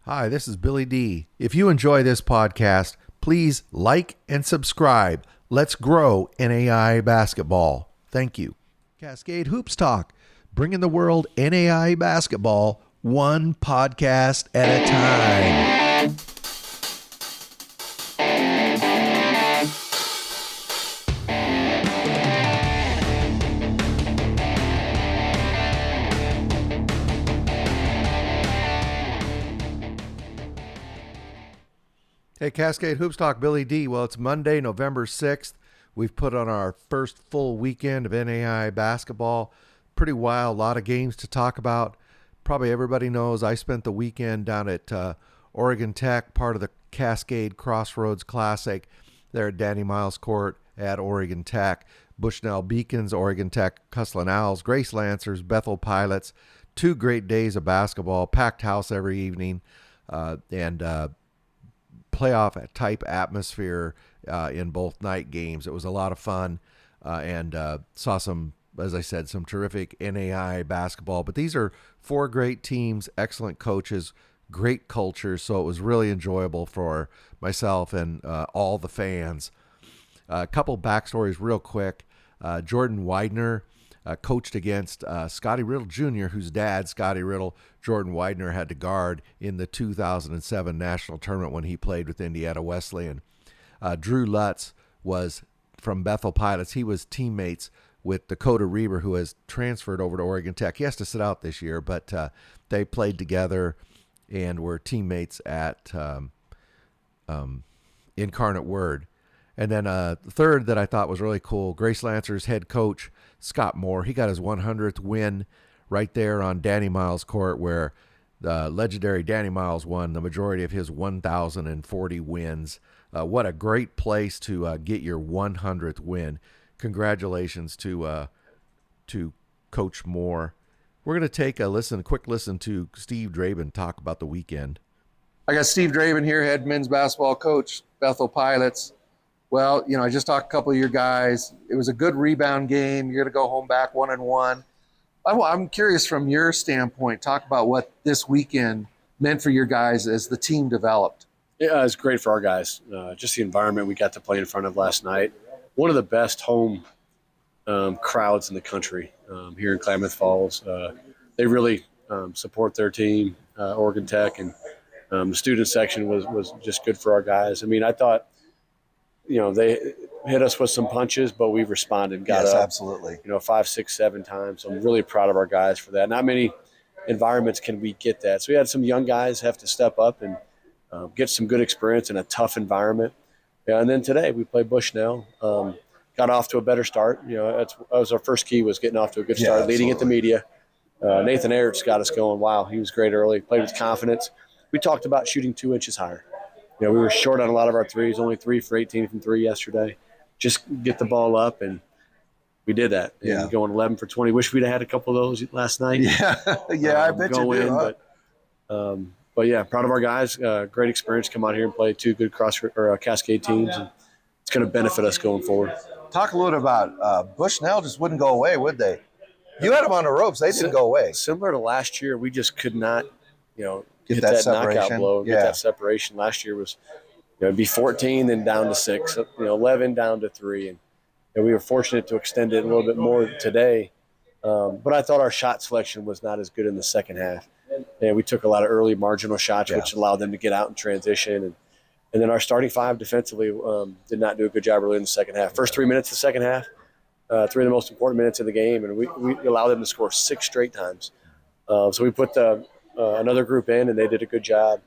Hi, this is Billy D. If you enjoy this podcast, please like and subscribe. Let's grow NAIA basketball. Thank you. Cascade Hoops Talk, bringing the world NAIA basketball one podcast at a time. Hey, Cascade Hoops Talk, Billy D. Well, it's Monday, November 6th. We've put on our first full weekend of NAIA basketball. Pretty wild, a lot of games to talk about. Probably everybody knows I spent the weekend down at Oregon Tech, part of the Cascade Crossroads Classic there at Danny Miles Court at Oregon Tech. Bushnell Beacons, Oregon Tech, Cuslin Owls, Grace Lancers, Bethel Pilots. 2 great days of basketball, packed house every evening, and playoff type atmosphere in both night games. It was a lot of fun and saw some, as I said, some terrific NAIA basketball. But these are 4 great teams, excellent coaches, great cultures. So it was really enjoyable for myself and all the fans. A couple backstories real quick. Jordan Widener coached against Scotty Riddle Jr., whose dad, Scotty Riddle, Jordan Widener, had to guard in the 2007 national tournament when he played with Indiana Wesleyan. Drew Lutz was from Bethel Pilots. He was teammates with Dakota Reber, who has transferred over to Oregon Tech. He has to sit out this year, but they played together and were teammates at Incarnate Word. And then third that I thought was really cool, Grace Lancers head coach Scott Moore. He got his 100th win right there on Danny Miles Court, where the legendary Danny Miles won the majority of his 1,040 wins. What a great place to get your 100th win. Congratulations to Coach Moore. We're going to take a quick listen to Steve Drabyn talk about the weekend. I got Steve Drabyn here, head men's basketball coach, Bethel Pilots. Well, I just talked to a couple of your guys. It was a good rebound game. You're going to go home back 1-1. I'm curious from your standpoint, talk about what this weekend meant for your guys as the team developed. Yeah, it's great for our guys. Just the environment we got to play in front of last night. One of the best home crowds in the country here in Klamath Falls. They really support their team, Oregon Tech, and the student section was just good for our guys. I mean, I thought, they hit us with some punches, but we responded, got up. Absolutely. 5, 6, 7 times. So I'm really proud of our guys for that. Not many environments can we get that. So we had some young guys have to step up and get some good experience in a tough environment. Yeah, and then today we played Bushnell. Got off to a better start. That was our first key, was getting off to a good start, leading at the media. Nathan Ayert's got us going. Wow, he was great early. Played with confidence. We talked about shooting 2 inches higher. We were short on a lot of our threes, only 3 for 18 from 3 yesterday. Just get the ball up, and we did that. Yeah. And going 11 for 20. Wish we'd have had a couple of those last night. Yeah, I bet you did. But yeah, proud of our guys. Great experience. Come out here and play 2 good Cascade teams, and it's going to benefit us going forward. Talk a little about Bushnell. Just wouldn't go away, would they? You had them on the ropes. They didn't go away. Similar to last year, we just could not, Get hit that separation. Knockout blow, get that separation. Last year was, it'd be 14, then down to 6, 11 down to 3, and we were fortunate to extend it a little bit more today. But I thought our shot selection was not as good in the second half. And we took a lot of early marginal shots, which allowed them to get out and transition. And then our starting 5 defensively did not do a good job early in the second half. First 3 minutes of the second half, 3 of the most important minutes of the game, and we allowed them to score 6 straight times. So we put another group in, and they did a good job.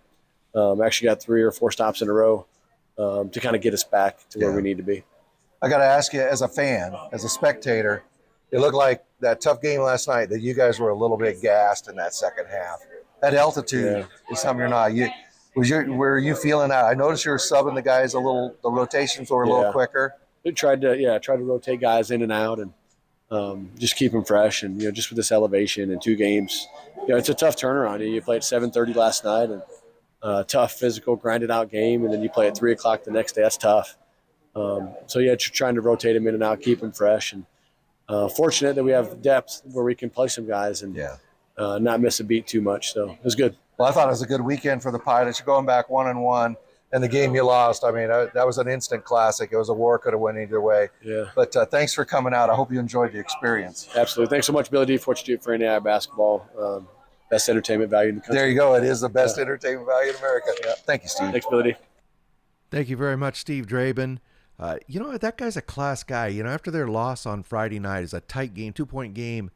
Actually got 3 or 4 stops in a row to kind of get us back to where we need to be. I got to ask you, as a fan, as a spectator, it looked like that tough game last night that you guys were a little bit gassed in that second half. That altitude is something you're not. Were you feeling that? I noticed you were subbing the guys a little. The rotations were a little quicker. We tried to rotate guys in and out and just keep them fresh. And just with this elevation in 2 games, it's a tough turnaround. You played 7:30 last night, and tough physical grinded out game, and then you play at 3 o'clock the next day. That's tough. Trying to rotate them in and out, keep them fresh, and fortunate that we have depth where we can play some guys and not miss a beat too much. So it was good. Well, I thought it was a good weekend for the Pilots. You're going back 1-1, and the game you lost. I mean, that was an instant classic. It was a war, could have went either way. Yeah. But thanks for coming out. I hope you enjoyed the experience. Absolutely. Thanks so much, Billy D, for what you do for NAIA basketball. Best entertainment value in the country. There you go. It is the best entertainment value in America. Yeah. Thank you, Steve. Thanks, Billy D. Thank you very much, Steve Drabyn. That guy's a class guy. After their loss on Friday night, is a tight game, 2-point game.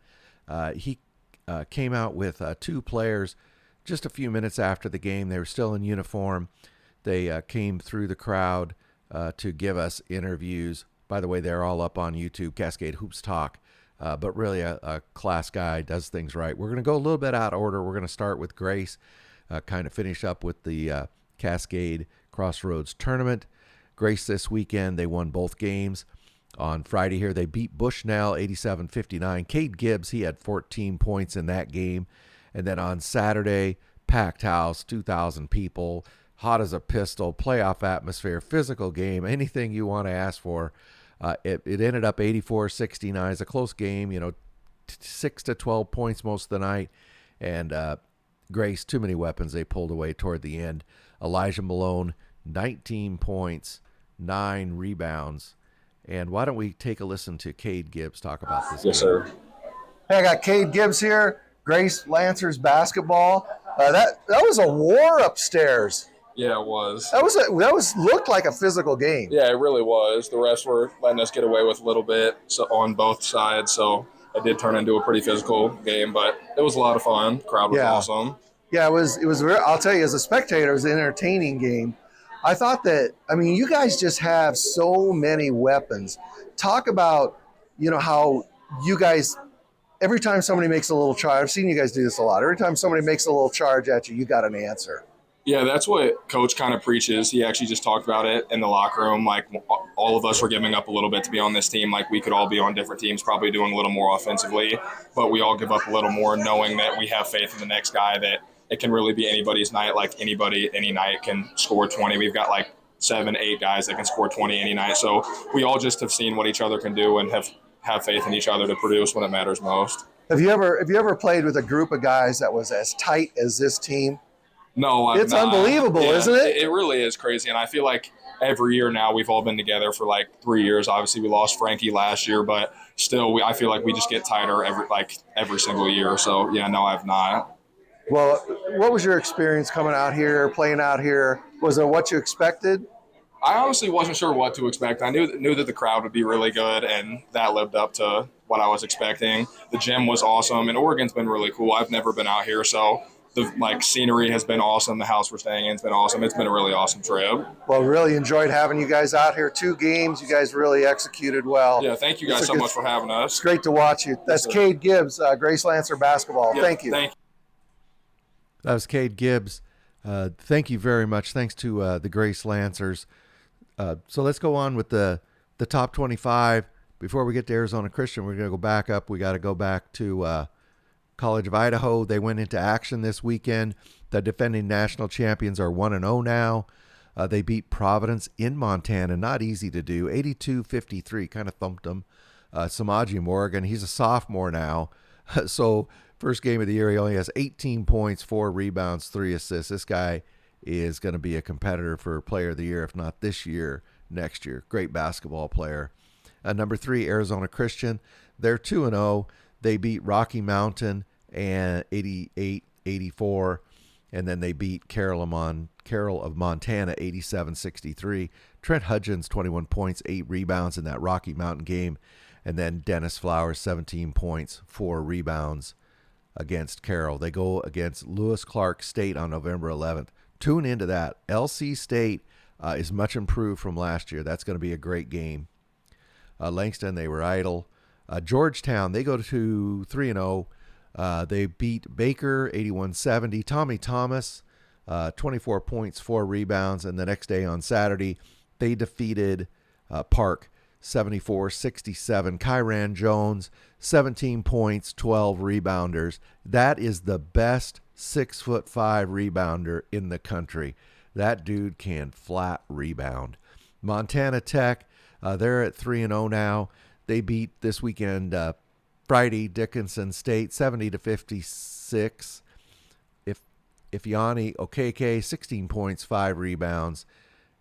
He came out with 2 players just a few minutes after the game. They were still in uniform. They came through the crowd to give us interviews. By the way, they're all up on YouTube, Cascade Hoops Talk. But really a class guy, does things right. We're going to go a little bit out of order. We're going to start with Grace, kind of finish up with the Cascade Crossroads tournament. Grace this weekend, they won both games. On Friday here, they beat Bushnell 87-59. Cade Gibbs, he had 14 points in that game. And then on Saturday, packed house, 2,000 people, hot as a pistol, playoff atmosphere, physical game, anything you want to ask for. It ended up 84-69. It's a close game, 6 to 12 points most of the night. And Grace, too many weapons they pulled away toward the end. Elijah Malone, 19 points, 9 rebounds. And why don't we take a listen to Cade Gibbs talk about this? Yes, sir. Hey, I got Cade Gibbs here, Grace Lancers basketball. That was a war upstairs. Yeah, it was. That looked like a physical game. Yeah, it really was. The refs were letting us get away with a little bit on both sides, so it did turn into a pretty physical game, but it was a lot of fun. Crowd was awesome. Yeah, it was. I'll tell you, as a spectator, it was an entertaining game. I thought that. I mean, you guys just have so many weapons. Talk about, how you guys. Every time somebody makes a little charge, I've seen you guys do this a lot. Every time somebody makes a little charge at you, you got an answer. Yeah, that's what Coach kind of preaches. He actually just talked about it in the locker room. Like, all of us were giving up a little bit to be on this team. Like, we could all be on different teams, probably doing a little more offensively, but we all give up a little more, knowing that we have faith in the next guy, that it can really be anybody's night. Like, anybody, any night can score 20. We've got like 7, 8 guys that can score 20 any night. So we all just have seen what each other can do and have faith in each other to produce when it matters most. Have you ever played with a group of guys that was as tight as this team? No, it's unbelievable, isn't it? It really is crazy. And I feel like every year now we've all been together for like 3 years. Obviously, we lost Frankie last year, but still, I feel like we just get tighter every single year. So, yeah, no, I've not. Well, what was your experience coming out here, playing out here? Was it what you expected? I honestly wasn't sure what to expect. I knew that the crowd would be really good, and that lived up to what I was expecting. The gym was awesome, and Oregon's been really cool. I've never been out here, so the scenery has been awesome. The house we're staying in has been awesome. It's been a really awesome trip. Well, really enjoyed having you guys out here. 2 games. You guys really executed well. Yeah, thank you guys so much for having us. It's great to watch you. That's Cade Gibbs, Grace Lancer basketball. Yeah, thank you. That was Cade Gibbs. Thank you very much. Thanks to the Grace Lancers. So let's go on with the top 25. Before we get to Arizona Christian, we're going to go back up. We got to go back to College of Idaho. They went into action this weekend. The defending national champions are 1-0 now. They beat Providence in Montana. Not easy to do. 82-53. Kind of thumped them. Samaji Morgan, he's a sophomore now. So first game of the year, he only has 18 points, 4 rebounds, 3 assists. This guy is going to be a competitor for Player of the Year, if not this year, next year. Great basketball player. Number 3, Arizona Christian. They're 2-0. They beat Rocky Mountain and 88-84, and then they beat Carroll of Montana 87-63. Trent Hudgens, 21 points, 8 rebounds in that Rocky Mountain game, and then Dennis Flowers, 17 points, 4 rebounds against Carroll. They go against Lewis Clark State on November 11th. Tune into that. LC State is much improved from last year. That's going to be a great game. Langston, they were idle. Georgetown, they go to 3-0. They beat Baker 81-70. Tommy Thomas, 24 points, 4 rebounds. And the next day on Saturday, they defeated Park 74-67. Kyran Jones, 17 points, 12 rebounders. That is the best 6'5" rebounder in the country. That dude can flat rebound. Montana Tech, they're at 3-0 now. They beat this weekend Friday Dickinson State 70-56. Ifeanyi Okeke, 16 points, 5 rebounds.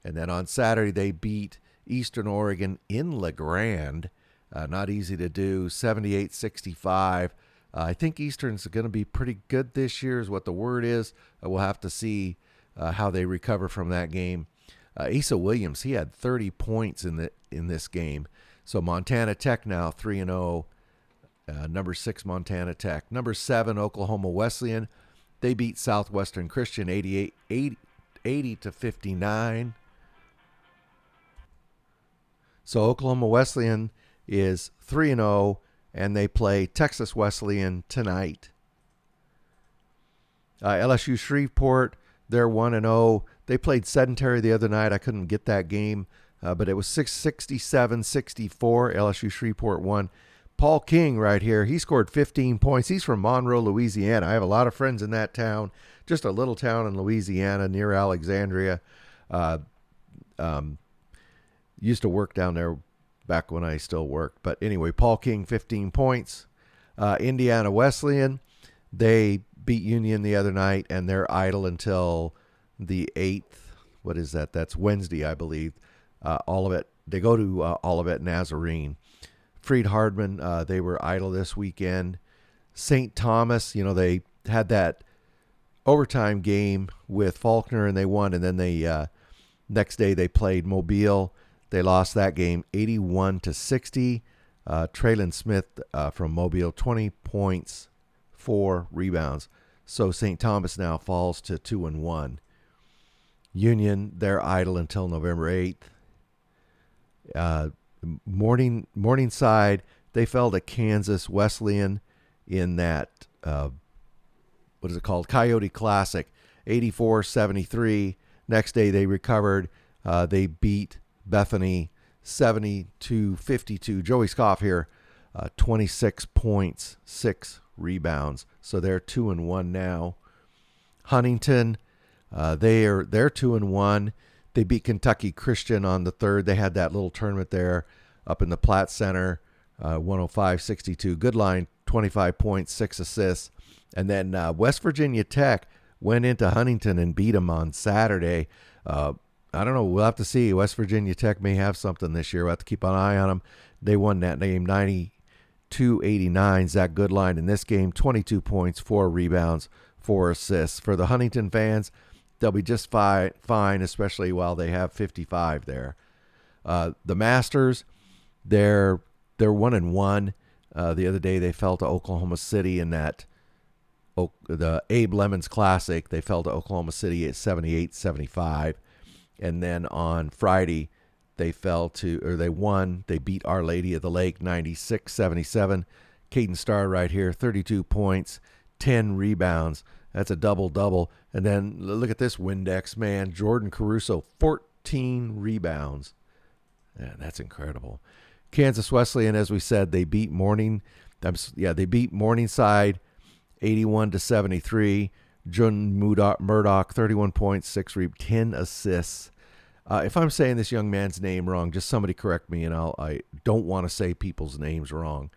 And then on Saturday, they beat Eastern Oregon in La Grande. Not easy to do, 78-65. I think Eastern's going to be pretty good this year is what the word is. We'll have to see how they recover from that game. Asa Williams, he had 30 points in this game. So Montana Tech now 3-0. Number 6, Montana Tech. Number 7, Oklahoma Wesleyan. They beat Southwestern Christian 80-59. So Oklahoma Wesleyan is 3-0, and they play Texas Wesleyan tonight. LSU Shreveport, they're 1-0. They played Sedentary the other night. I couldn't get that game, but it was 67-64. LSU Shreveport won. Paul King right here, he scored 15 points. He's from Monroe, Louisiana. I have a lot of friends in that town, just a little town in Louisiana near Alexandria. Used to work down there back when I still worked. But anyway, Paul King, 15 points. Indiana Wesleyan, they beat Union the other night, and they're idle until the 8th. What is that? That's Wednesday, I believe. Olivet. They go to Olivet Nazarene. Freed Hardman, they were idle this weekend. St. Thomas, they had that overtime game with Faulkner, and they won. And then they next day they played Mobile. They lost that game 81-60. Traylon Smith from Mobile, 20 points, 4 rebounds. So St. Thomas now falls to 2-1. Union, they're idle until November 8th. Morningside, they fell to Kansas Wesleyan in that, what is it called? Coyote Classic, 84-73. Next day they recovered. They beat Bethany 70-52. Joey Scoff here, 26 points, 6 rebounds. So they're 2-1 now. Huntington, they're 2-1. They beat Kentucky Christian on the 3rd. They had that little tournament there up in the Platt Center, 105-62. Good line, 25 points, 6 assists. And then West Virginia Tech went into Huntington and beat them on Saturday. I don't know. We'll have to see. West Virginia Tech may have something this year. We'll have to keep an eye on them. They won that game 92-89. Zach Goodline in this game, 22 points, 4 rebounds, 4 assists. For the Huntington fans, they'll be just fine, especially while they have 55 there. The Masters, they're 1-1. The other day they fell to Oklahoma City in that the Abe Lemons Classic. They fell to Oklahoma City at 78-75. And then on Friday, they won. They beat Our Lady of the Lake 96-77. Caden Starr right here, 32 points, 10 rebounds. That's a double-double. And then look at this Windex, man. Jordan Caruso, 14 rebounds. Man, that's incredible. Kansas Wesleyan, as we said, they beat Morningside 81-73. Jun Murdoch, 31 points, 6 rebounds, 10 assists. If I'm saying this young man's name wrong, just somebody correct me, and I don't want to say people's names wrong.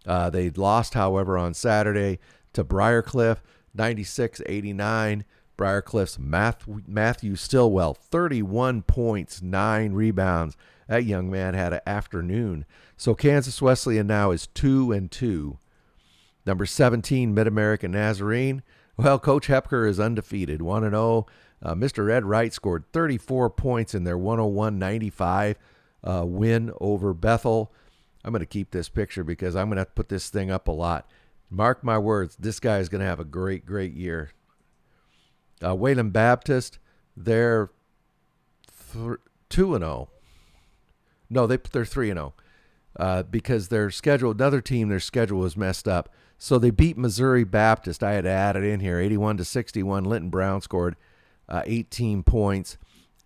They lost, however, on Saturday to Briarcliff, 96-89. Briarcliff's Matthew Stillwell, 31 points, 9 rebounds. That young man had an afternoon. So Kansas Wesleyan now is 2-2. Number 17, Mid-American Nazarene. Well, Coach Hepker is undefeated, 1-0. Mr. Ed Wright scored 34 points in their 101-95 win over Bethel. I'm going to keep this picture because I'm going to have to put this thing up a lot. Mark my words, this guy is going to have a great, great year. Wayland Baptist, they're 2-0. No, they're 3-0 because their schedule, another team, their schedule was messed up. So they beat Missouri Baptist. I had to add it in here, 81-61. Linton Brown scored 18 points.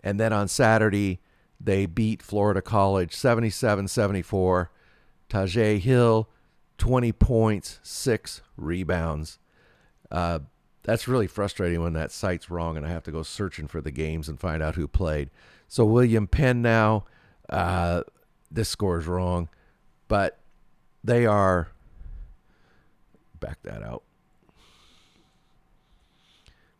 And then on Saturday, they beat Florida College 77-74. Tajay Hill, 20 points, 6 rebounds. That's really frustrating when that site's wrong and I have to go searching for the games and find out who played. So William Penn now, this score's wrong, but they are, back that out.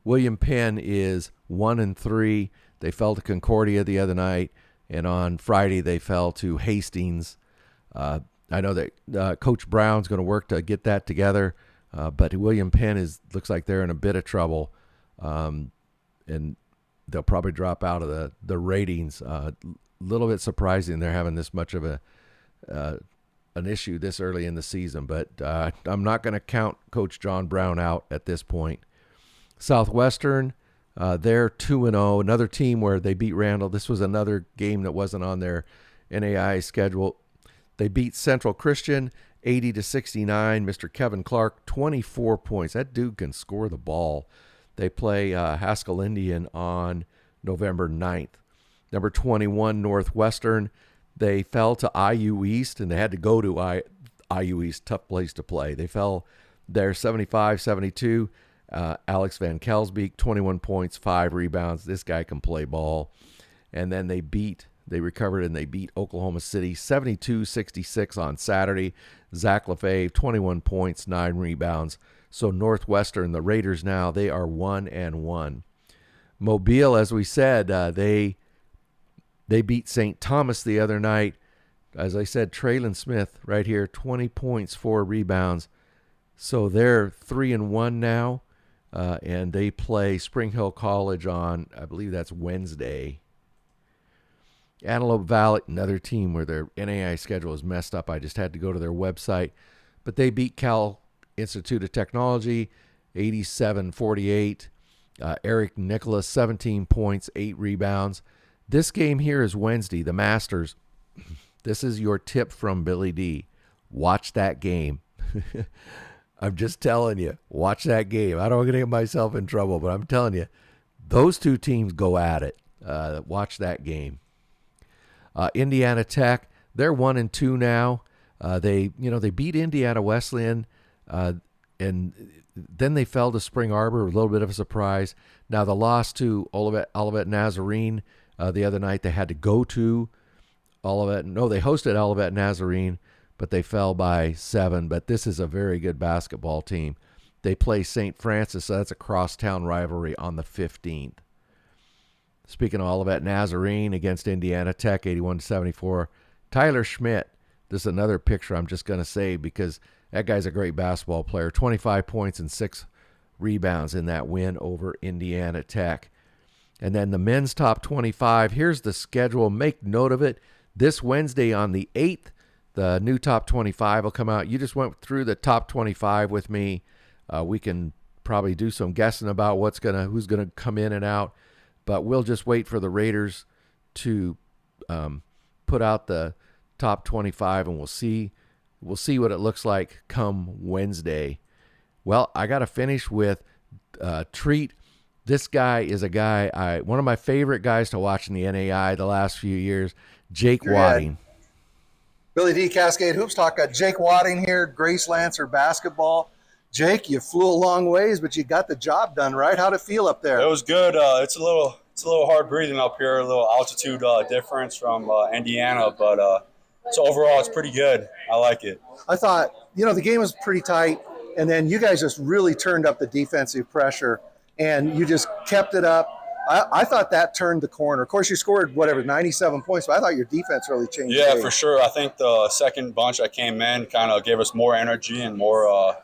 William Penn is 1-3. They fell to Concordia the other night, and on Friday they fell to Hastings. I know that Coach Brown's going to work to get that together, but William Penn looks like they're in a bit of trouble, and they'll probably drop out of the ratings. A little bit surprising they're having this much of an issue this early in the season, but I'm not going to count Coach John Brown out at this point. Southwestern, they're 2-0, another team where they beat Randall. This was another game that wasn't on their NAIA schedule. They beat Central Christian 80-69. Mr. Kevin Clark, 24 points. That dude can score the ball. They play Haskell Indian on November 9th. Number 21, Northwestern. They fell to IU East, and they had to go to IU East. Tough place to play. They fell there 75-72. Alex Van Kelsbeek, 21 points, 5 rebounds. This guy can play ball. And then they recovered and they beat Oklahoma City 72-66 on Saturday. Zach Lefebvre, 21 points, 9 rebounds. So Northwestern, the Raiders now, they are 1-1. Mobile, as we said, they beat St. Thomas the other night. As I said, Traylon Smith right here, 20 points, 4 rebounds. So they're 3-1 now, and they play Spring Hill College on, I believe that's Wednesday. Antelope Valley, another team where their NAIA schedule is messed up. I just had to go to their website. But they beat Cal Institute of Technology 87-48. Eric Nicholas, 17 points, 8 rebounds. This game here is Wednesday, the Masters. This is your tip from Billy D. Watch that game. I'm just telling you, watch that game. I don't want to get myself in trouble, but I'm telling you, those two teams go at it. Watch that game. Indiana Tech, they're 1-2 now. They beat Indiana Wesleyan, and then they fell to Spring Arbor, a little bit of a surprise. Now the loss to Olivet Nazarene the other night, they had to go to Olivet. No, they hosted Olivet Nazarene, but they fell by 7. But this is a very good basketball team. They play St. Francis, so that's a crosstown rivalry on the 15th. Speaking of Olivet Nazarene against Indiana Tech, 81-74. Tyler Schmidt, this is another picture I'm just going to say because that guy's a great basketball player. 25 points and 6 rebounds in that win over Indiana Tech. And then the men's top 25, here's the schedule. Make note of it. This Wednesday on the 8th, the new top 25 will come out. You just went through the top 25 with me. We can probably do some guessing about who's gonna come in and out. But we'll just wait for the Raiders to put out the top 25, and we'll see what it looks like come Wednesday. Well, I got to finish with Treat. This guy is one of my favorite guys to watch in the NAI the last few years, Jake Wadding. Billy D. Cascade Hoops Talk. Got Jake Wadding here, Grace Lancer basketball. Jake, you flew a long ways, but you got the job done, right? How'd it feel up there? It was good. It's a little hard breathing up here, a little altitude difference from Indiana, but so overall it's pretty good. I like it. I thought, the game was pretty tight, and then you guys just really turned up the defensive pressure, and you just kept it up. I thought that turned the corner. Of course, you scored, 97 points, but I thought your defense really changed. Yeah, for sure. I think the second bunch that came in kind of gave us more energy and more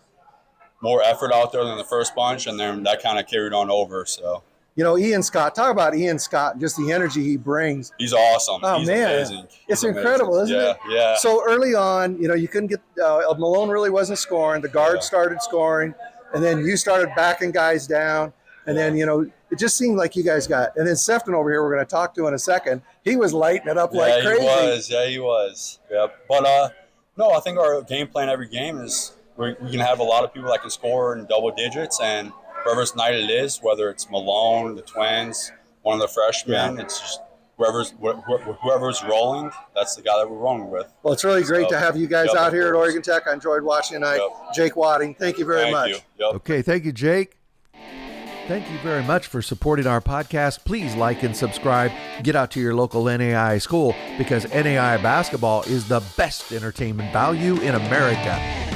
effort out there than the first bunch, and then that kind of carried on over. So, Ian Scott, talk about Ian Scott, just the energy he brings. He's awesome. Oh, He's man. amazing. It's incredible, isn't it? Yeah. So early on, you couldn't get Malone really wasn't scoring. The guards started scoring, and then you started backing guys down. And then, it just seemed like you guys got – and then Sefton over here we're going to talk to in a second. He was lighting it up like crazy. He was. Yep. But, no, I think our game plan every game is we can have a lot of people that can score in double digits, and whoever's night it is, whether it's Malone, the Twins, one of the freshmen, it's just whoever's rolling, that's the guy that we're rolling with. Well, it's really great to have you guys out here at Oregon Tech. I enjoyed watching tonight. Jake Wadding, thank you very much. Thank you. Okay, thank you, Jake. Thank you very much for supporting our podcast. Please like and subscribe. Get out to your local NAIA school because NAIA basketball is the best entertainment value in America.